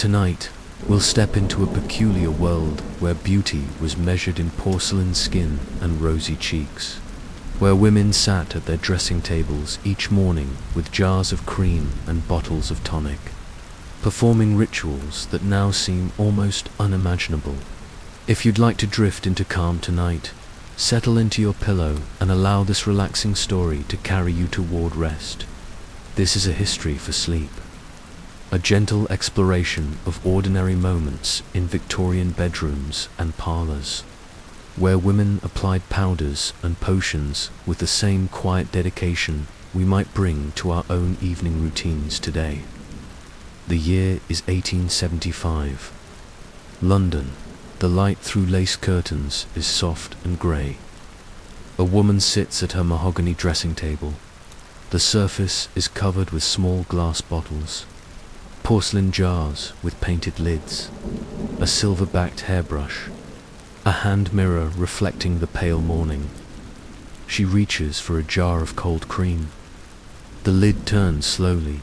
Tonight, we'll step into a peculiar world where beauty was measured in porcelain skin and rosy cheeks, where women sat at their dressing tables each morning with jars of cream and bottles of tonic, performing rituals that now seem almost unimaginable. If you'd like to drift into calm tonight, settle into your pillow and allow this relaxing story to carry you toward rest. This is a history for sleep. A gentle exploration of ordinary moments in Victorian bedrooms and parlors, where women applied powders and potions with the same quiet dedication we might bring to our own evening routines today. The year is 1875. London. The light through lace curtains is soft and grey. A woman sits at her mahogany dressing table. The surface is covered with small glass bottles, porcelain jars with painted lids, a silver-backed hairbrush, a hand mirror reflecting the pale morning. She reaches for a jar of cold cream. The lid turns slowly.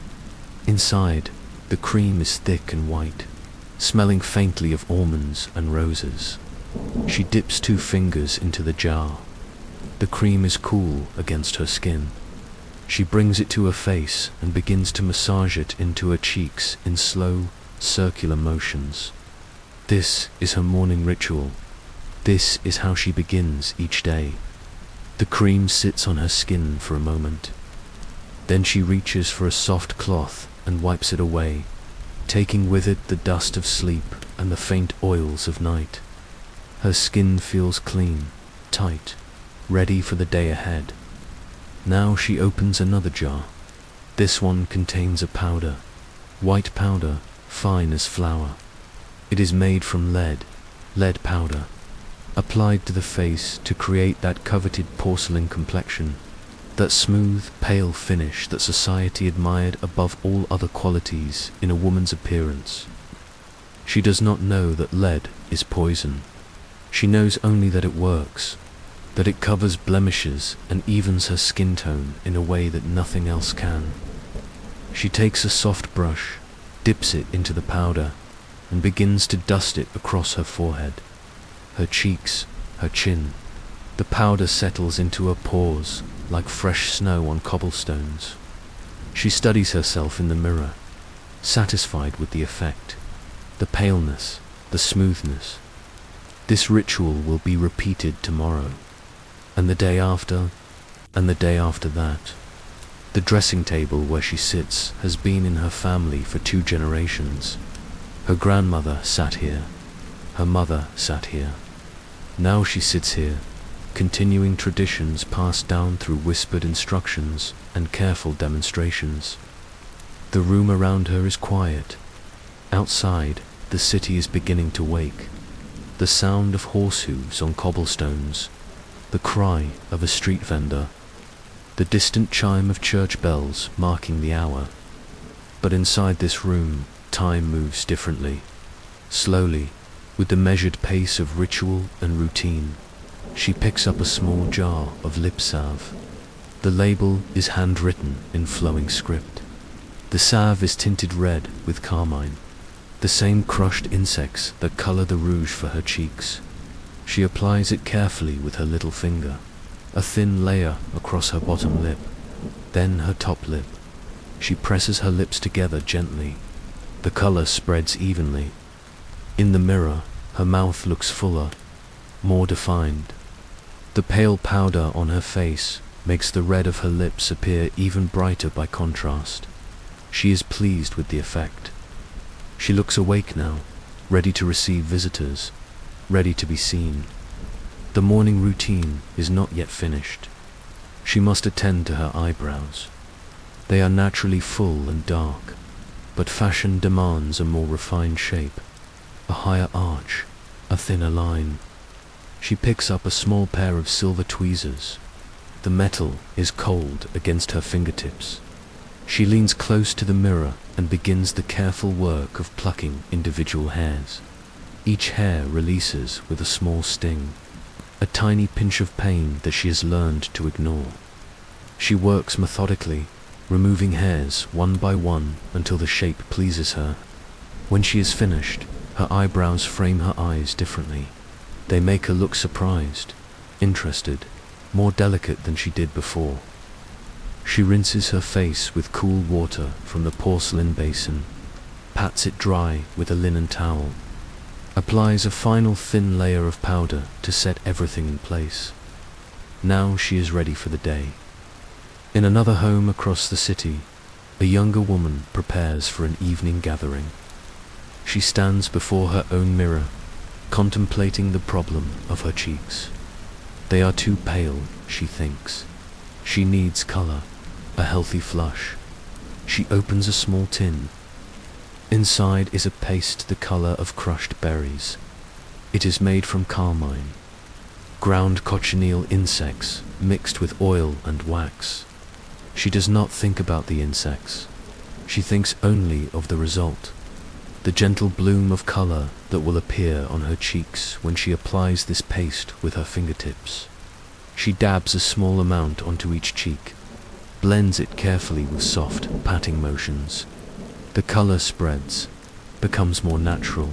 Inside, the cream is thick and white, smelling faintly of almonds and roses. She dips 2 fingers into the jar. The cream is cool against her skin. She brings it to her face and begins to massage it into her cheeks in slow, circular motions. This is her morning ritual. This is how she begins each day. The cream sits on her skin for a moment. Then she reaches for a soft cloth and wipes it away, taking with it the dust of sleep and the faint oils of night. Her skin feels clean, tight, ready for the day ahead. Now she opens another jar. This one contains a powder, white powder, fine as flour. It is made from lead powder, applied to the face to create that coveted porcelain complexion, that smooth, pale finish that society admired above all other qualities in a woman's appearance. She does not know that lead is poison. She knows only that it works, that it covers blemishes and evens her skin tone in a way that nothing else can. She takes a soft brush, dips it into the powder, and begins to dust it across her forehead, her cheeks, her chin. The powder settles into her pores like fresh snow on cobblestones. She studies herself in the mirror, satisfied with the effect, the paleness, the smoothness. This ritual will be repeated tomorrow, and the day after, and the day after that. The dressing table where she sits has been in her family for 2 generations. Her grandmother sat here, her mother sat here. Now she sits here, continuing traditions passed down through whispered instructions and careful demonstrations. The room around her is quiet. Outside, the city is beginning to wake. The sound of horse hooves on cobblestones, the cry of a street vendor, the distant chime of church bells marking the hour. But inside this room, time moves differently. Slowly, with the measured pace of ritual and routine, she picks up a small jar of lip salve. The label is handwritten in flowing script. The salve is tinted red with carmine, the same crushed insects that color the rouge for her cheeks. She applies it carefully with her little finger, a thin layer across her bottom lip, then her top lip. She presses her lips together gently. The color spreads evenly. In the mirror, her mouth looks fuller, more defined. The pale powder on her face makes the red of her lips appear even brighter by contrast. She is pleased with the effect. She looks awake now, ready to receive visitors, ready to be seen. The morning routine is not yet finished. She must attend to her eyebrows. They are naturally full and dark, but fashion demands a more refined shape, a higher arch, a thinner line. She picks up a small pair of silver tweezers. The metal is cold against her fingertips. She leans close to the mirror and begins the careful work of plucking individual hairs. Each hair releases with a small sting, a tiny pinch of pain that she has learned to ignore. She works methodically, removing hairs one by one until the shape pleases her. When she is finished, her eyebrows frame her eyes differently. They make her look surprised, interested, more delicate than she did before. She rinses her face with cool water from the porcelain basin, pats it dry with a linen towel, applies a final thin layer of powder to set everything in place. Now she is ready for the day. In another home across the city, a younger woman prepares for an evening gathering. She stands before her own mirror, contemplating the problem of her cheeks. They are too pale, she thinks. She needs color, a healthy flush. She opens a small tin. Inside is a paste the color of crushed berries. It is made from carmine, ground cochineal insects mixed with oil and wax. She does not think about the insects. She thinks only of the result, the gentle bloom of color that will appear on her cheeks when she applies this paste with her fingertips. She dabs a small amount onto each cheek, blends it carefully with soft, patting motions. The color spreads, becomes more natural,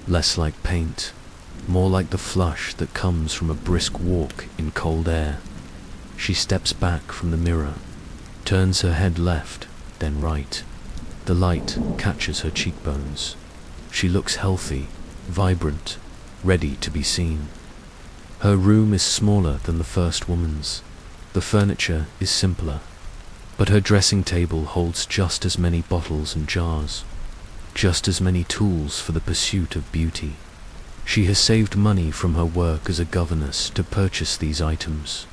less like paint, more like the flush that comes from a brisk walk in cold air. She steps back from the mirror, turns her head left, then right. The light catches her cheekbones. She looks healthy, vibrant, ready to be seen. Her room is smaller than the first woman's. The furniture is simpler, but her dressing table holds just as many bottles and jars, just as many tools for the pursuit of beauty. She has saved money from her work as a governess to purchase these items.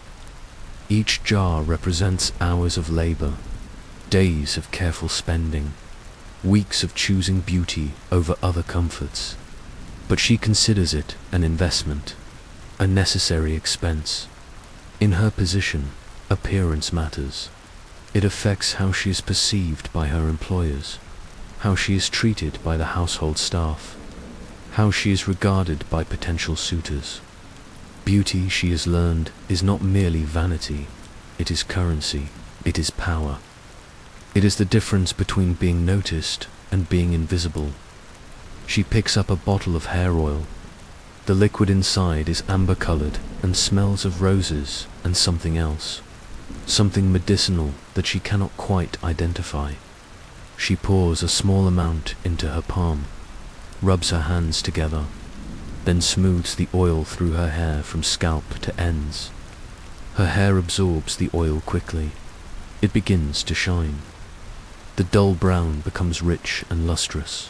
Each jar represents hours of labor, days of careful spending, weeks of choosing beauty over other comforts. But she considers it an investment, a necessary expense. In her position, appearance matters. It affects how she is perceived by her employers, how she is treated by the household staff, how she is regarded by potential suitors. Beauty, she has learned, is not merely vanity. It is currency. It is power. It is the difference between being noticed and being invisible. She picks up a bottle of hair oil. The liquid inside is amber-colored and smells of roses and something else, something medicinal that she cannot quite identify. She pours a small amount into her palm, rubs her hands together, then smooths the oil through her hair from scalp to ends. Her hair absorbs the oil quickly. It begins to shine. The dull brown becomes rich and lustrous.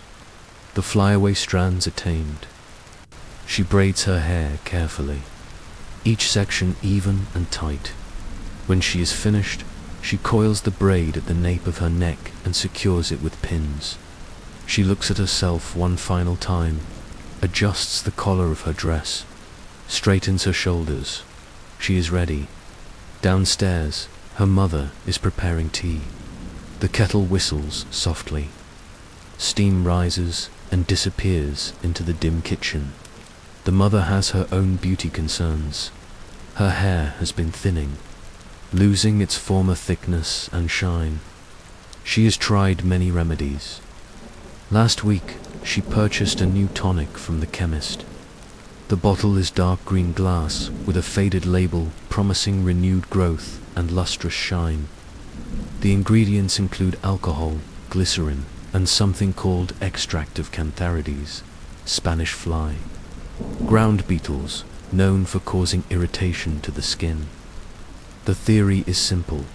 The flyaway strands are tamed. She braids her hair carefully, each section even and tight. When she is finished, she coils the braid at the nape of her neck and secures it with pins. She looks at herself one final time, adjusts the collar of her dress, straightens her shoulders. She is ready. Downstairs, her mother is preparing tea. The kettle whistles softly. Steam rises and disappears into the dim kitchen. The mother has her own beauty concerns. Her hair has been thinning, losing its former thickness and shine. She has tried many remedies. Last week, she purchased a new tonic from the chemist. The bottle is dark green glass with a faded label promising renewed growth and lustrous shine. The ingredients include alcohol, glycerin, and something called extract of cantharides, Spanish fly. Ground beetles, known for causing irritation to the skin. The theory is simple.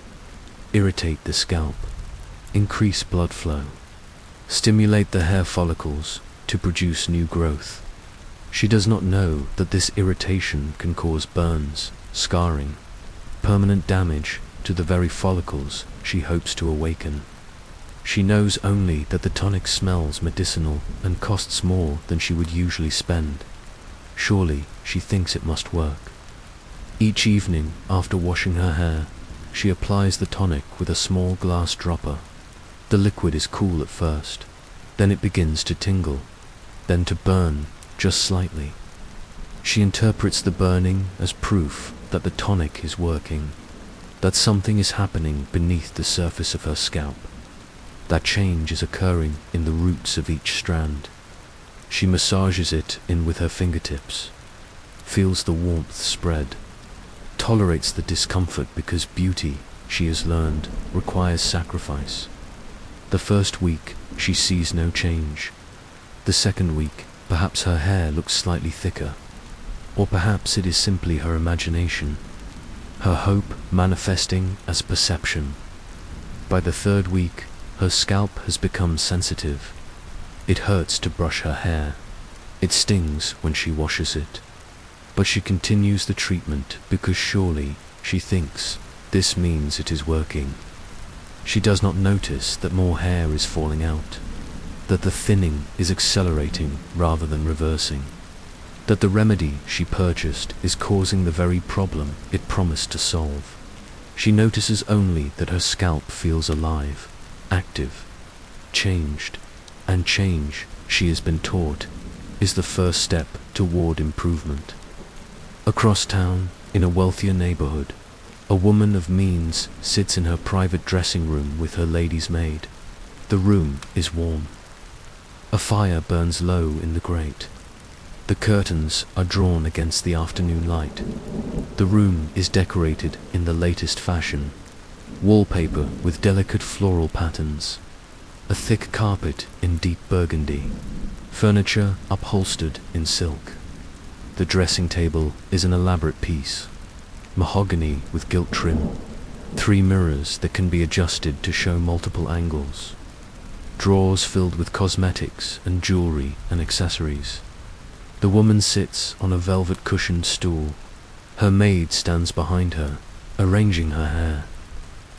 Irritate the scalp, increase blood flow, stimulate the hair follicles to produce new growth. She does not know that this irritation can cause burns, scarring, permanent damage to the very follicles she hopes to awaken. She knows only that the tonic smells medicinal and costs more than she would usually spend. Surely, she thinks it must work. Each evening, after washing her hair, she applies the tonic with a small glass dropper. The liquid is cool at first, then it begins to tingle, then to burn, just slightly. She interprets the burning as proof that the tonic is working, that something is happening beneath the surface of her scalp. That change is occurring in the roots of each strand. She massages it in with her fingertips, feels the warmth spread, tolerates the discomfort because beauty, she has learned, requires sacrifice. The first week, she sees no change. The second week, perhaps her hair looks slightly thicker, or perhaps it is simply her imagination, her hope manifesting as perception. By the third week, her scalp has become sensitive. It hurts to brush her hair. It stings when she washes it. But she continues the treatment because surely, she thinks, this means it is working. She does not notice that more hair is falling out, that the thinning is accelerating rather than reversing, that the remedy she purchased is causing the very problem it promised to solve. She notices only that her scalp feels alive, active, changed, and change, she has been taught, is the first step toward improvement. Across town, in a wealthier neighborhood, a woman of means sits in her private dressing room with her lady's maid. The room is warm. A fire burns low in the grate. The curtains are drawn against the afternoon light. The room is decorated in the latest fashion. Wallpaper with delicate floral patterns. A thick carpet in deep burgundy. Furniture upholstered in silk. The dressing table is an elaborate piece. Mahogany with gilt trim. 3 mirrors that can be adjusted to show multiple angles. Drawers filled with cosmetics and jewelry and accessories. The woman sits on a velvet cushioned stool. Her maid stands behind her, arranging her hair.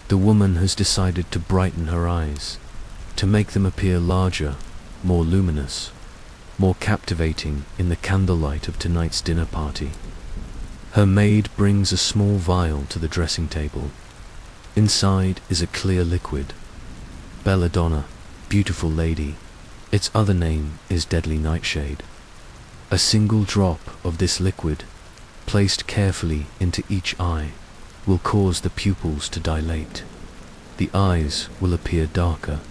The woman has decided to brighten her eyes, to make them appear larger, more luminous, more captivating in the candlelight of tonight's dinner party. Her maid brings a small vial to the dressing table. Inside is a clear liquid. Belladonna, beautiful lady. Its other name is deadly nightshade. A single drop of this liquid, placed carefully into each eye, will cause the pupils to dilate. The eyes will appear darker,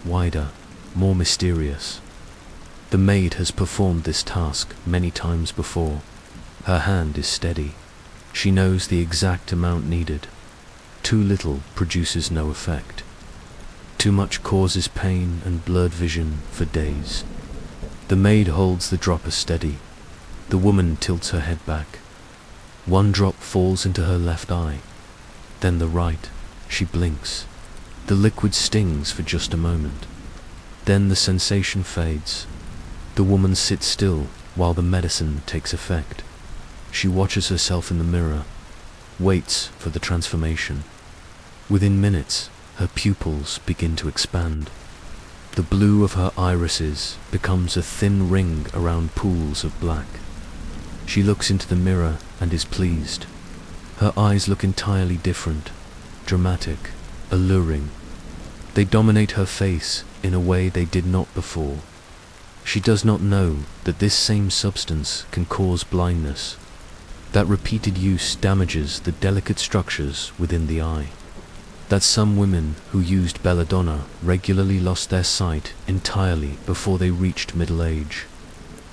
wider, more mysterious. The maid has performed this task many times before. Her hand is steady. She knows the exact amount needed. Too little produces no effect. Too much causes pain and blurred vision for days. The maid holds the dropper steady. The woman tilts her head back. One drop falls into her left eye. Then the right. She blinks. The liquid stings for just a moment. Then the sensation fades. The woman sits still while the medicine takes effect. She watches herself in the mirror, waits for the transformation. Within minutes, her pupils begin to expand. The blue of her irises becomes a thin ring around pools of black. She looks into the mirror and is pleased. Her eyes look entirely different, dramatic, alluring. They dominate her face in a way they did not before. She does not know that this same substance can cause blindness, that repeated use damages the delicate structures within the eye, that some women who used Belladonna regularly lost their sight entirely before they reached middle age.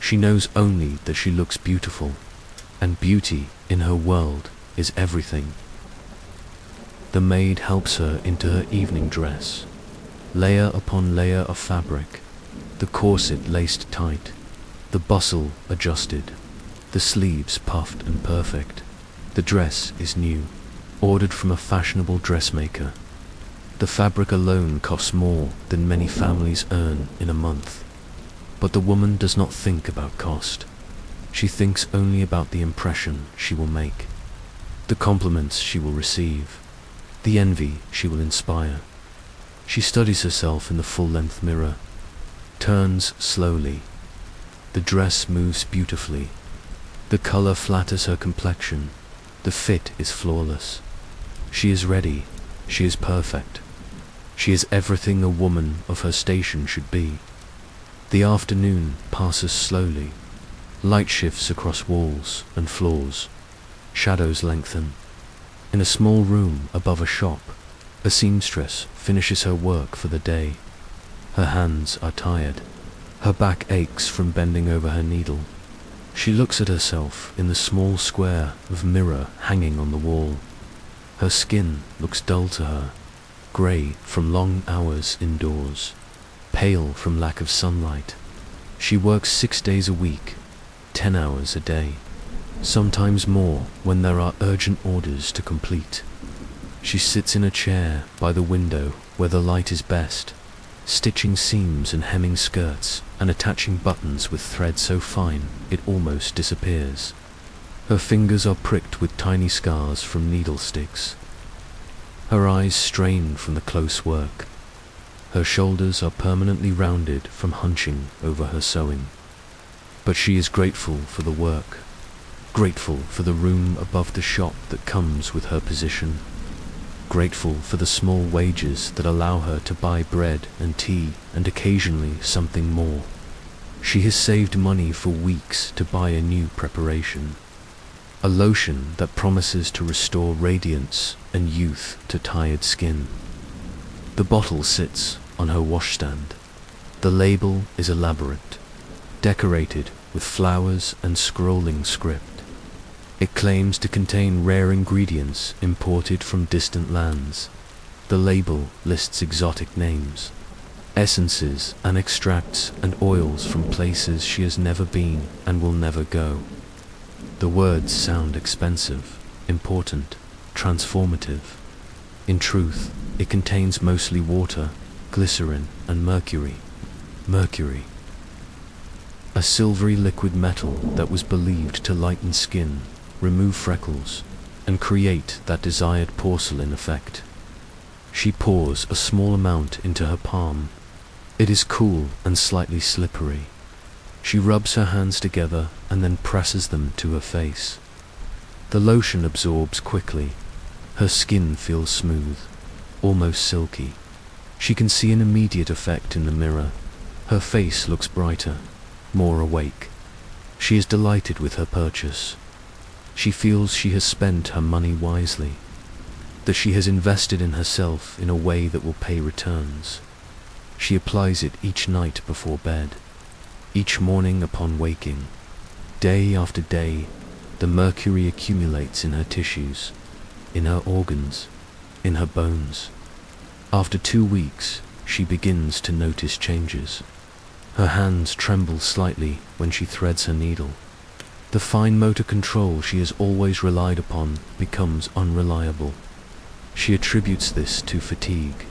She knows only that she looks beautiful, and beauty in her world is everything. The maid helps her into her evening dress, layer upon layer of fabric, the corset laced tight, the bustle adjusted, the sleeves puffed and perfect. The dress is new, ordered from a fashionable dressmaker. The fabric alone costs more than many families earn in a month. But the woman does not think about cost. She thinks only about the impression she will make, the compliments she will receive, the envy she will inspire. She studies herself in the full-length mirror, turns slowly. The dress moves beautifully. The color flatters her complexion. The fit is flawless. She is ready. She is perfect. She is everything a woman of her station should be. The afternoon passes slowly. Light shifts across walls and floors. Shadows lengthen. In a small room above a shop, a seamstress finishes her work for the day. Her hands are tired. Her back aches from bending over her needle. She looks at herself in the small square of mirror hanging on the wall. Her skin looks dull to her, grey from long hours indoors, pale from lack of sunlight. She works 6 days a week, 10 hours a day, sometimes more when there are urgent orders to complete. She sits in a chair by the window where the light is best, stitching seams and hemming skirts and attaching buttons with thread so fine it almost disappears. Her fingers are pricked with tiny scars from needle sticks. Her eyes strain from the close work. Her shoulders are permanently rounded from hunching over her sewing. But she is grateful for the work, grateful for the room above the shop that comes with her position, grateful for the small wages that allow her to buy bread and tea and occasionally something more. She has saved money for weeks to buy a new preparation, a lotion that promises to restore radiance and youth to tired skin. The bottle sits on her washstand. The label is elaborate, decorated with flowers and scrolling script. It claims to contain rare ingredients imported from distant lands. The label lists exotic names, essences and extracts and oils from places she has never been and will never go. The words sound expensive, important, transformative. In truth, it contains mostly water, glycerin, and mercury. Mercury, a silvery liquid metal that was believed to lighten skin, remove freckles, and create that desired porcelain effect. She pours a small amount into her palm. It is cool and slightly slippery. She rubs her hands together and then presses them to her face. The lotion absorbs quickly. Her skin feels smooth, almost silky. She can see an immediate effect in the mirror. Her face looks brighter, more awake. She is delighted with her purchase. She feels she has spent her money wisely, that she has invested in herself in a way that will pay returns. She applies it each night before bed, each morning upon waking. Day after day, the mercury accumulates in her tissues, in her organs, in her bones. After 2 weeks, she begins to notice changes. Her hands tremble slightly when she threads her needle. The fine motor control she has always relied upon becomes unreliable. She attributes this to fatigue.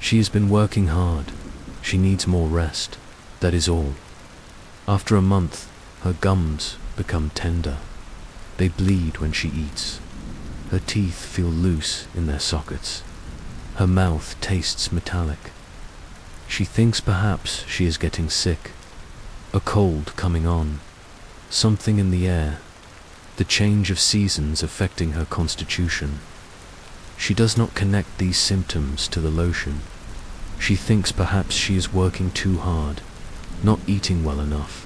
She has been working hard. She needs more rest. That is all. After a month, her gums become tender. They bleed when she eats. Her teeth feel loose in their sockets. Her mouth tastes metallic. She thinks perhaps she is getting sick. A cold coming on. Something in the air. The change of seasons affecting her constitution. She does not connect these symptoms to the lotion. She thinks perhaps she is working too hard, not eating well enough.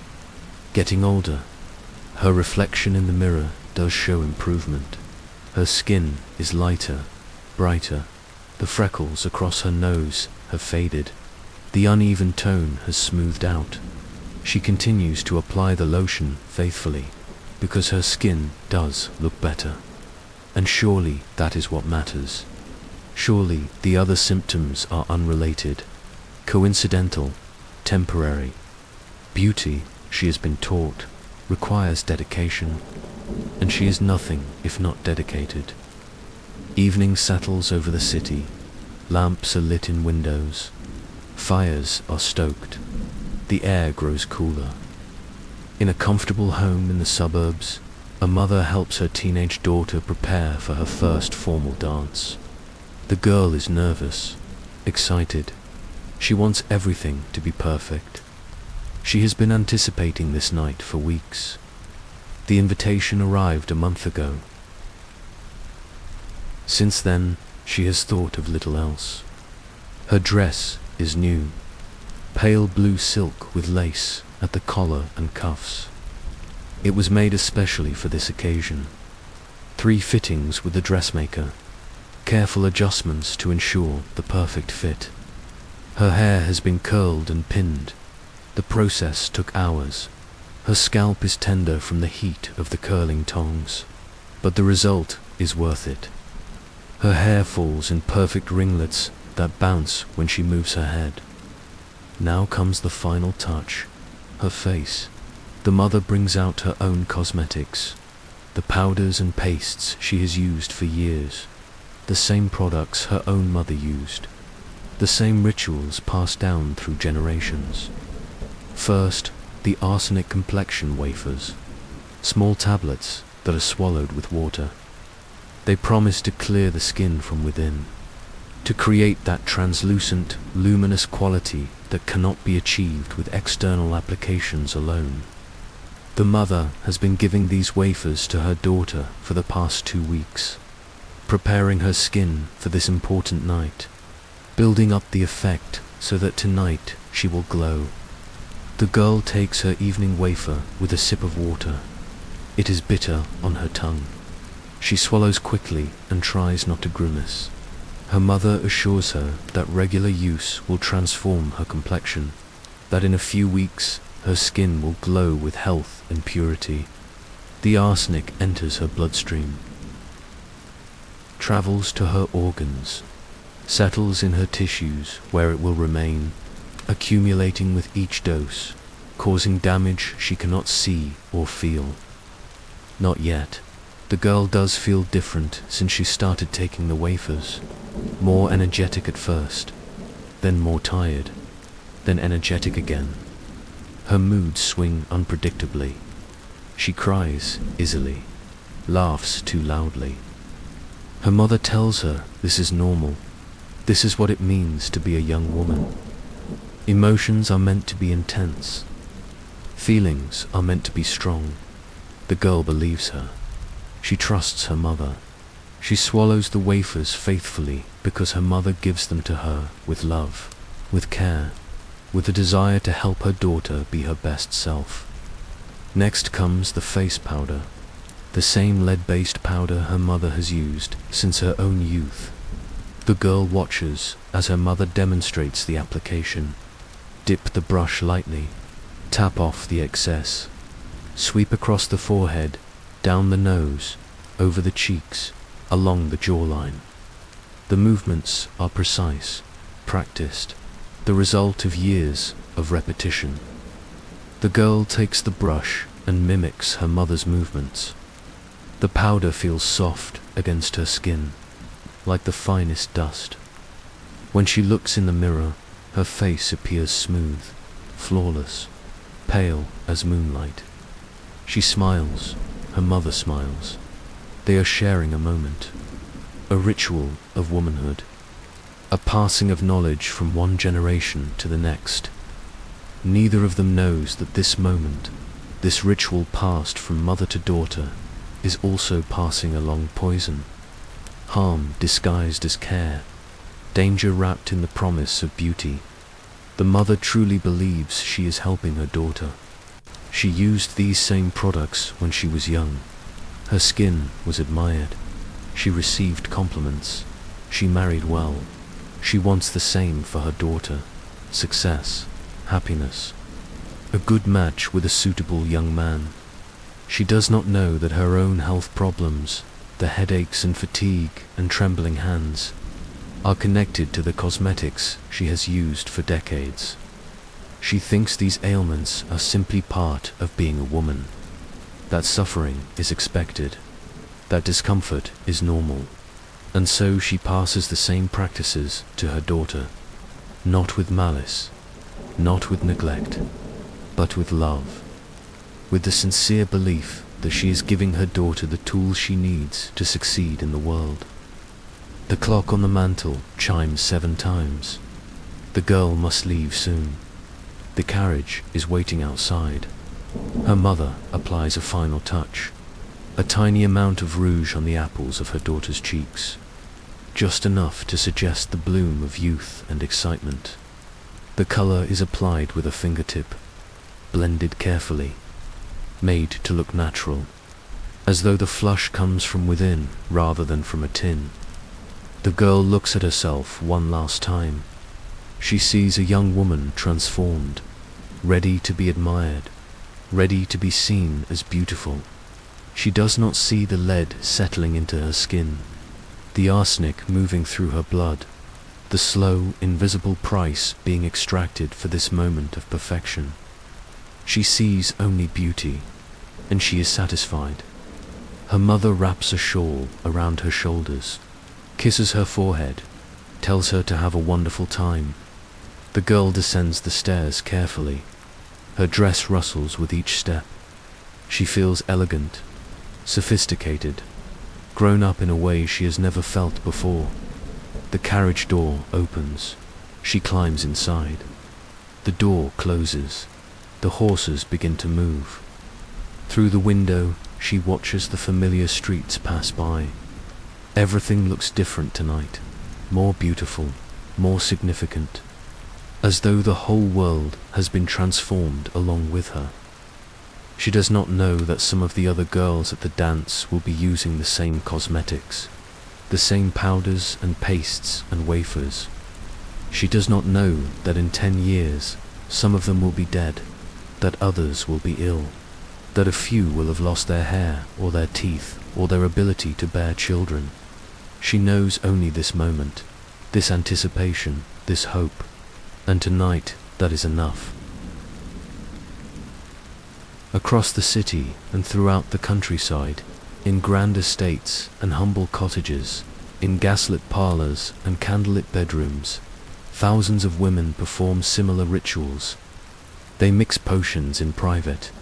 Getting older. Her reflection in the mirror does show improvement. Her skin is lighter, brighter. The freckles across her nose have faded. The uneven tone has smoothed out. She continues to apply the lotion faithfully, because her skin does look better. And surely that is what matters. Surely the other symptoms are unrelated, coincidental, temporary. Beauty, she has been taught, requires dedication, and she is nothing if not dedicated. Evening settles over the city. Lamps are lit in windows. Fires are stoked. The air grows cooler. In a comfortable home in the suburbs, a mother helps her teenage daughter prepare for her first formal dance. The girl is nervous, excited. She wants everything to be perfect. She has been anticipating this night for weeks. The invitation arrived a month ago. Since then, she has thought of little else. Her dress is new, pale blue silk with lace at the collar and cuffs. It was made especially for this occasion. 3 fittings with the dressmaker, careful adjustments to ensure the perfect fit. Her hair has been curled and pinned. The process took hours. Her scalp is tender from the heat of the curling tongs, but the result is worth it. Her hair falls in perfect ringlets that bounce when she moves her head. Now comes the final touch, her face. The mother brings out her own cosmetics, the powders and pastes she has used for years, the same products her own mother used, the same rituals passed down through generations. First, the arsenic complexion wafers, small tablets that are swallowed with water. They promise to clear the skin from within, to create that translucent, luminous quality that cannot be achieved with external applications alone. The mother has been giving these wafers to her daughter for the past 2 weeks, preparing her skin for this important night, building up the effect so that tonight she will glow. The girl takes her evening wafer with a sip of water. It is bitter on her tongue. She swallows quickly and tries not to grimace. Her mother assures her that regular use will transform her complexion, that in a few weeks her skin will glow with health and purity. The arsenic enters her bloodstream, travels to her organs, settles in her tissues where it will remain, accumulating with each dose, causing damage she cannot see or feel. Not yet. The girl does feel different since she started taking the wafers. More energetic at first, then more tired, then energetic again. Her moods swing unpredictably. She cries easily, laughs too loudly. Her mother tells her this is normal. This is what it means to be a young woman. Emotions are meant to be intense. Feelings are meant to be strong. The girl believes her. She trusts her mother. She swallows the wafers faithfully because her mother gives them to her with love, with care, with a desire to help her daughter be her best self. Next comes the face powder, the same lead-based powder her mother has used since her own youth. The girl watches as her mother demonstrates the application. Dip the brush lightly, tap off the excess, sweep across the forehead, down the nose, over the cheeks, along the jawline. The movements are precise, practiced, the result of years of repetition. The girl takes the brush and mimics her mother's movements. The powder feels soft against her skin, like the finest dust. When she looks in the mirror, her face appears smooth, flawless, pale as moonlight. She smiles, her mother smiles. They are sharing a moment, a ritual of womanhood, a passing of knowledge from one generation to the next. Neither of them knows that this moment, this ritual passed from mother to daughter, is also passing along poison, harm disguised as care, danger wrapped in the promise of beauty. The mother truly believes she is helping her daughter. She used these same products when she was young. Her skin was admired. She received compliments. She married well. She wants the same for her daughter. Success, happiness, a good match with a suitable young man. She does not know that her own health problems, the headaches and fatigue and trembling hands, are connected to the cosmetics she has used for decades. She thinks these ailments are simply part of being a woman, that suffering is expected, that discomfort is normal, and so she passes the same practices to her daughter, not with malice, not with neglect, but with love, with the sincere belief that she is giving her daughter the tools she needs to succeed in the world. The clock on the mantel chimes 7 times. The girl must leave soon. The carriage is waiting outside. Her mother applies a final touch, a tiny amount of rouge on the apples of her daughter's cheeks, just enough to suggest the bloom of youth and excitement. The color is applied with a fingertip, blended carefully, made to look natural, as though the flush comes from within rather than from a tin. The girl looks at herself one last time. She sees a young woman transformed, ready to be admired, ready to be seen as beautiful. She does not see the lead settling into her skin, the arsenic moving through her blood, the slow, invisible price being extracted for this moment of perfection. She sees only beauty, and she is satisfied. Her mother wraps a shawl around her shoulders, kisses her forehead, tells her to have a wonderful time. The girl descends the stairs carefully. Her dress rustles with each step. She feels elegant, sophisticated, grown up in a way she has never felt before. The carriage door opens. She climbs inside. The door closes. The horses begin to move. Through the window, she watches the familiar streets pass by. Everything looks different tonight, more beautiful, more significant, as though the whole world has been transformed along with her. She does not know that some of the other girls at the dance will be using the same cosmetics, the same powders and pastes and wafers. She does not know that in 10 years, some of them will be dead, that others will be ill, that a few will have lost their hair or their teeth or their ability to bear children. She knows only this moment, this anticipation, this hope, and tonight that is enough. Across the city and throughout the countryside, in grand estates and humble cottages, in gaslit parlors and candlelit bedrooms, thousands of women perform similar rituals. They mix potions in private.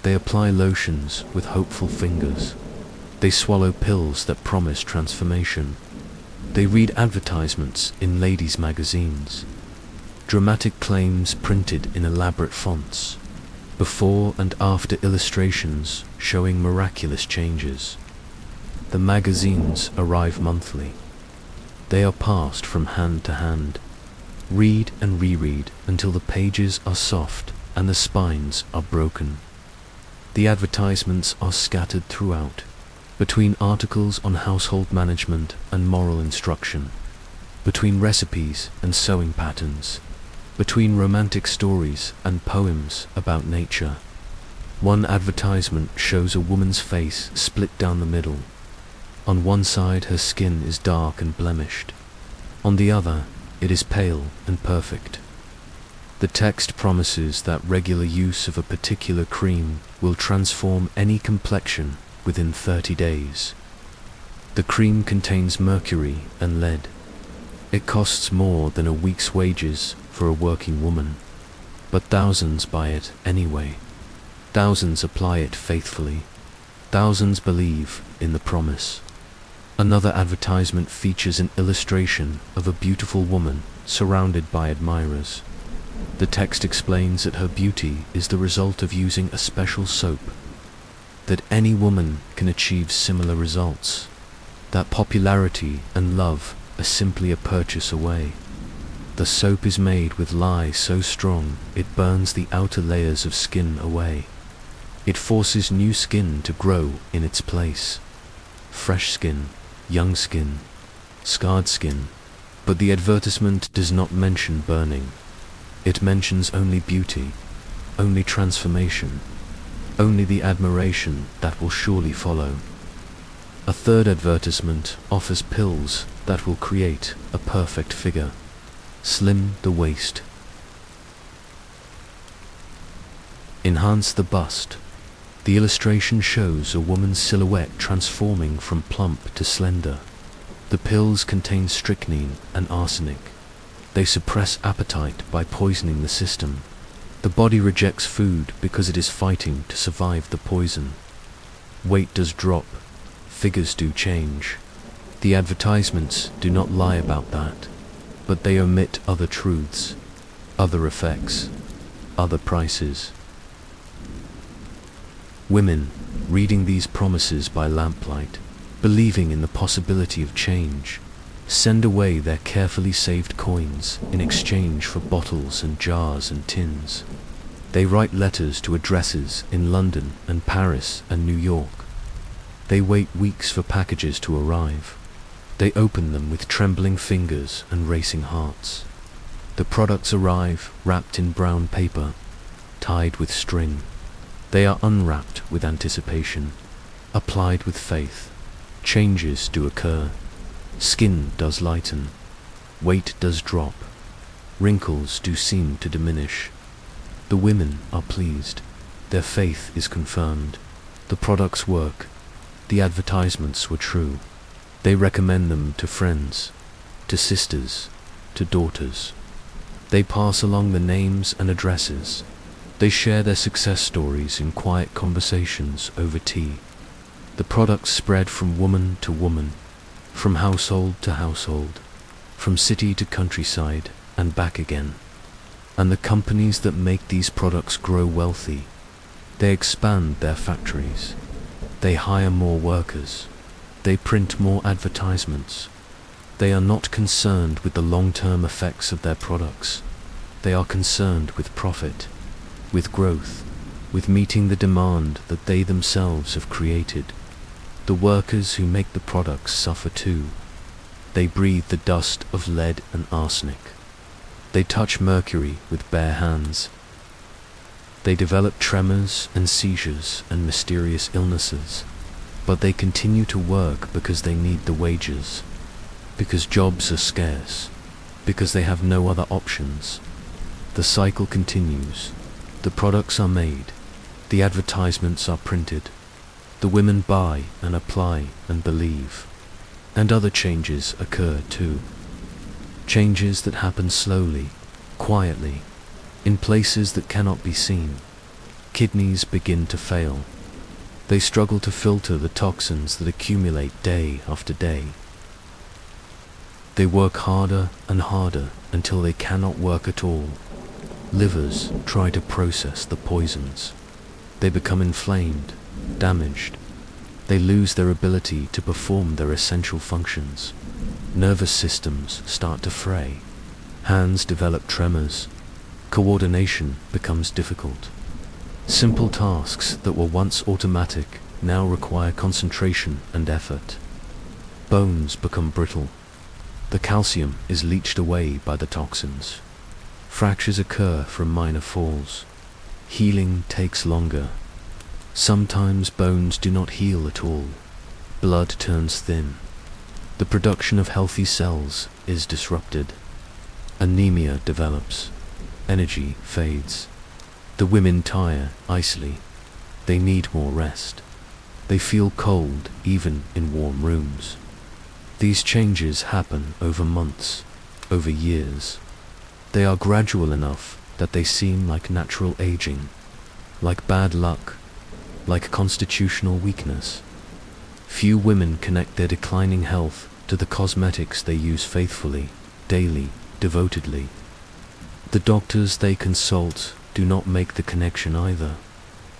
They apply lotions with hopeful fingers. They swallow pills that promise transformation. They read advertisements in ladies' magazines. Dramatic claims printed in elaborate fonts. Before and after illustrations showing miraculous changes. The magazines arrive monthly. They are passed from hand to hand. Read and reread until the pages are soft and the spines are broken. The advertisements are scattered throughout, between articles on household management and moral instruction, between recipes and sewing patterns, between romantic stories and poems about nature. One advertisement shows a woman's face split down the middle. On one side her skin is dark and blemished. On the other, it is pale and perfect. The text promises that regular use of a particular cream will transform any complexion within 30 days. The cream contains mercury and lead. It costs more than a week's wages for a working woman, but thousands buy it anyway. Thousands apply it faithfully. Thousands believe in the promise. Another advertisement features an illustration of a beautiful woman surrounded by admirers. The text explains that her beauty is the result of using a special soap, that any woman can achieve similar results, that popularity and love are simply a purchase away. The soap is made with lye so strong it burns the outer layers of skin away. It forces new skin to grow in its place. Fresh skin, young skin, scarred skin. But the advertisement does not mention burning. It mentions only beauty, only transformation, only the admiration that will surely follow. A third advertisement offers pills that will create a perfect figure. Slim the waist. Enhance the bust. The illustration shows a woman's silhouette transforming from plump to slender. The pills contain strychnine and arsenic. They suppress appetite by poisoning the system. The body rejects food because it is fighting to survive the poison. Weight does drop. Figures do change. The advertisements do not lie about that, but they omit other truths, other effects, other prices. Women, reading these promises by lamplight, believing in the possibility of change, send away their carefully saved coins in exchange for bottles and jars and tins. They write letters to addresses in London and Paris and New York. They wait weeks for packages to arrive. They open them with trembling fingers and racing hearts. The products arrive wrapped in brown paper, tied with string. They are unwrapped with anticipation, applied with faith. Changes do occur. Skin does lighten. Weight does drop. Wrinkles do seem to diminish. The women are pleased. Their faith is confirmed. The products work. The advertisements were true. They recommend them to friends, to sisters, to daughters. They pass along the names and addresses. They share their success stories in quiet conversations over tea. The products spread from woman to woman, from household to household, from city to countryside and back again. And the companies that make these products grow wealthy. They expand their factories. They hire more workers. They print more advertisements. They are not concerned with the long-term effects of their products. They are concerned with profit, with growth, with meeting the demand that they themselves have created. The workers who make the products suffer too. They breathe the dust of lead and arsenic. They touch mercury with bare hands. They develop tremors and seizures and mysterious illnesses. But they continue to work because they need the wages, because jobs are scarce, because they have no other options. The cycle continues. The products are made. The advertisements are printed. The women buy and apply and believe. And other changes occur too. Changes that happen slowly, quietly, in places that cannot be seen. Kidneys begin to fail. They struggle to filter the toxins that accumulate day after day. They work harder and harder until they cannot work at all. Livers try to process the poisons. They become inflamed, damaged. They lose their ability to perform their essential functions. Nervous systems start to fray. Hands develop tremors. Coordination becomes difficult. Simple tasks that were once automatic now require concentration and effort. Bones become brittle. The calcium is leached away by the toxins. Fractures occur from minor falls. Healing takes longer. Sometimes bones do not heal at all. Blood turns thin. The production of healthy cells is disrupted. Anemia develops. Energy fades. The women tire icily. They need more rest. They feel cold even in warm rooms. These changes happen over months, over years. They are gradual enough that they seem like natural aging, like bad luck, like constitutional weakness. Few women connect their declining health to the cosmetics they use faithfully, daily, devotedly. The doctors they consult do not make the connection either.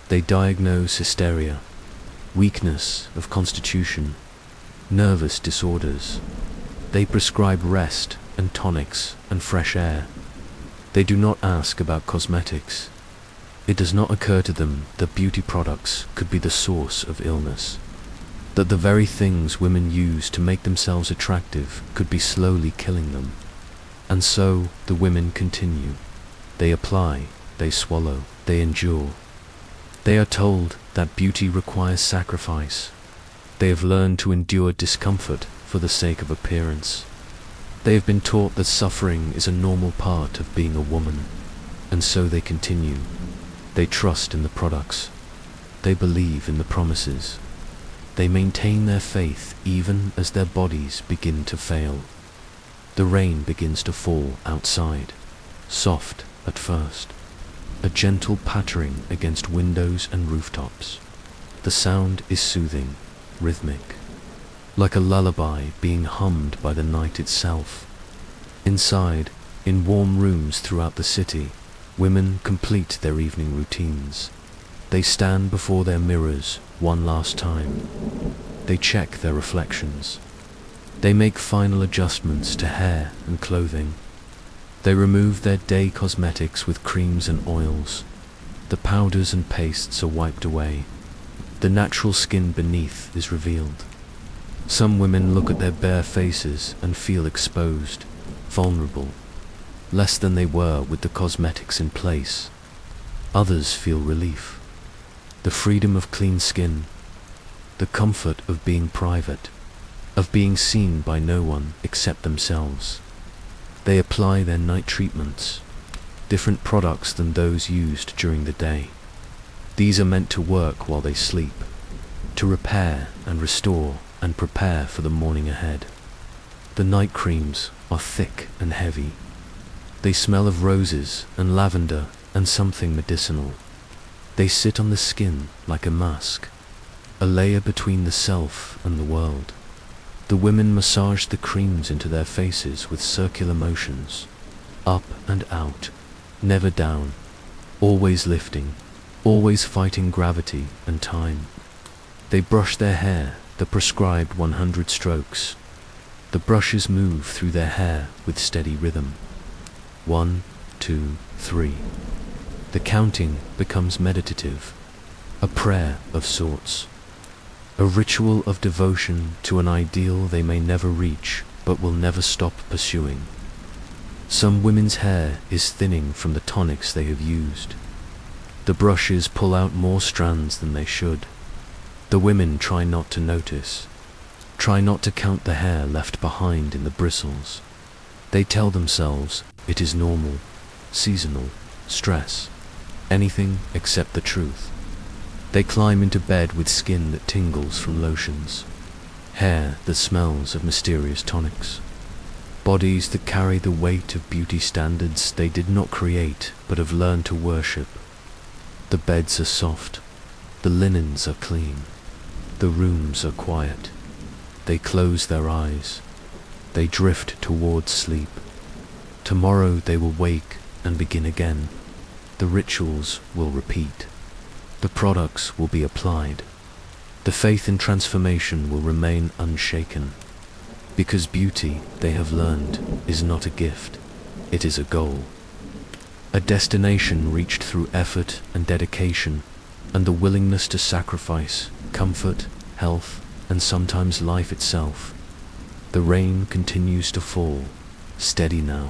They diagnose hysteria, weakness of constitution, nervous disorders. They prescribe rest and tonics and fresh air. They do not ask about cosmetics. It does not occur to them that beauty products could be the source of illness, that the very things women use to make themselves attractive could be slowly killing them. And so the women continue. They apply, they swallow, they endure. They are told that beauty requires sacrifice. They have learned to endure discomfort for the sake of appearance. They have been taught that suffering is a normal part of being a woman, and so they continue. They trust in the products. They believe in the promises. They maintain their faith even as their bodies begin to fail. The rain begins to fall outside, soft at first, a gentle pattering against windows and rooftops. The sound is soothing, rhythmic, like a lullaby being hummed by the night itself. Inside, in warm rooms throughout the city, women complete their evening routines. They stand before their mirrors one last time. They check their reflections. They make final adjustments to hair and clothing. They remove their day cosmetics with creams and oils. The powders and pastes are wiped away. The natural skin beneath is revealed. Some women look at their bare faces and feel exposed, vulnerable. less than they were with the cosmetics in place. Others feel relief, the freedom of clean skin, the comfort of being private, of being seen by no one except themselves. They apply their night treatments, different products than those used during the day. These are meant to work while they sleep, to repair and restore and prepare for the morning ahead. The night creams are thick and heavy. They smell of roses and lavender and something medicinal. They sit on the skin like a mask, a layer between the self and the world. The women massage the creams into their faces with circular motions, up and out, never down, always lifting, always fighting gravity and time. They brush their hair, the prescribed 100 strokes. The brushes move through their hair with steady rhythm. 1, 2, 3. The counting becomes meditative, a prayer of sorts, a ritual of devotion to an ideal they may never reach but will never stop pursuing. Some women's hair is thinning from the tonics they have used. The brushes pull out more strands than they should. The women try not to notice, try not to count the hair left behind in the bristles. They tell themselves it is normal, seasonal, stress, anything except the truth. They climb into bed with skin that tingles from lotions, hair that smells of mysterious tonics, bodies that carry the weight of beauty standards they did not create but have learned to worship. The beds are soft, the linens are clean, the rooms are quiet. They close their eyes, they drift towards sleep. Tomorrow they will wake and begin again. The rituals will repeat. The products will be applied. The faith in transformation will remain unshaken. Because beauty, they have learned, is not a gift, it is a goal. A destination reached through effort and dedication, and the willingness to sacrifice comfort, health, and sometimes life itself. The rain continues to fall, steady now,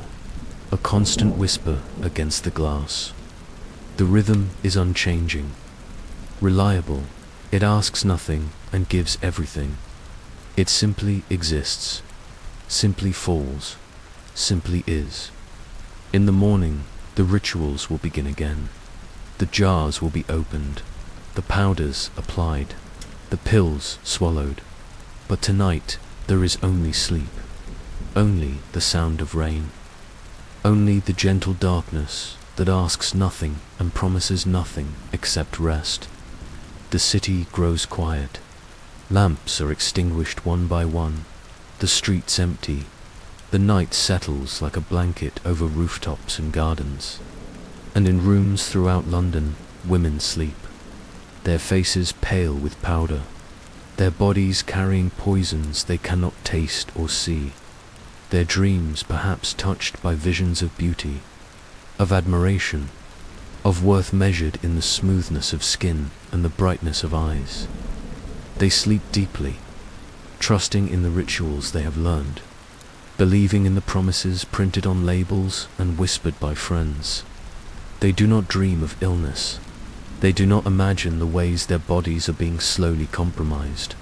a constant whisper against the glass. The rhythm is unchanging, reliable. It asks nothing and gives everything. It simply exists, simply falls, simply is. In the morning, the rituals will begin again. The jars will be opened, the powders applied, the pills swallowed. But tonight, there is only sleep, only the sound of rain, only the gentle darkness that asks nothing and promises nothing except rest. The city grows quiet. Lamps are extinguished one by one. The streets empty. The night settles like a blanket over rooftops and gardens. And in rooms throughout London, women sleep, their faces pale with powder, their bodies carrying poisons they cannot taste or see, their dreams perhaps touched by visions of beauty, of admiration, of worth measured in the smoothness of skin and the brightness of eyes. They sleep deeply, trusting in the rituals they have learned, believing in the promises printed on labels and whispered by friends. They do not dream of illness. They do not imagine the ways their bodies are being slowly compromised.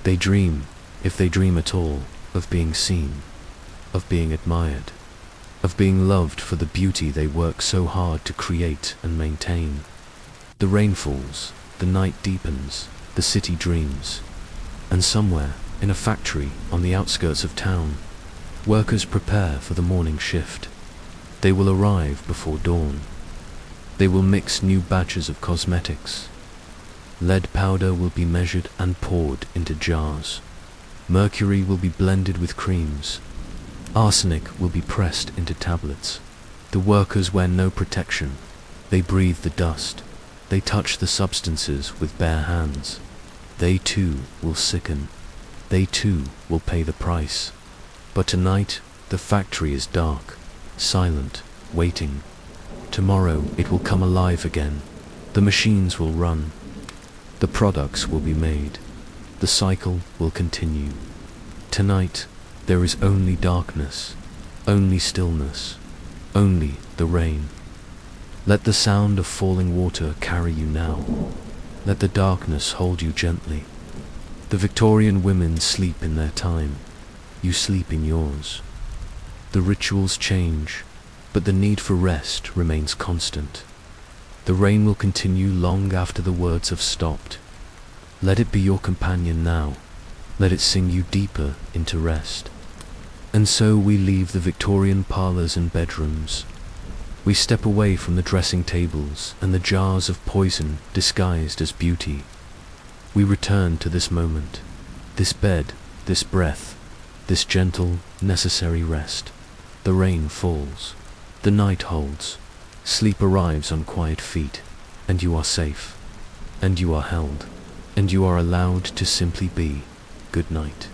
They dream, if they dream at all, of being seen, of being admired, of being loved for the beauty they work so hard to create and maintain. The rain falls, the night deepens, the city dreams, and somewhere, in a factory on the outskirts of town, workers prepare for the morning shift. They will arrive before dawn. They will mix new batches of cosmetics. Lead powder will be measured and poured into jars. Mercury will be blended with creams. Arsenic will be pressed into tablets. The workers wear no protection. They breathe the dust. They touch the substances with bare hands. They too will sicken. They too will pay the price. But tonight, the factory is dark, silent, waiting. Tomorrow it will come alive again. The machines will run. The products will be made. The cycle will continue. Tonight, there is only darkness, only stillness, only the rain. Let the sound of falling water carry you now. Let the darkness hold you gently. The Victorian women sleep in their time. You sleep in yours. The rituals change, but the need for rest remains constant. The rain will continue long after the words have stopped. Let it be your companion now. Let it sing you deeper into rest. And so we leave the Victorian parlors and bedrooms. We step away from the dressing tables and the jars of poison disguised as beauty. We return to this moment, this bed, this breath, this gentle, necessary rest. The rain falls. The night holds. Sleep arrives on quiet feet, and you are safe, and you are held, and you are allowed to simply be. Good night.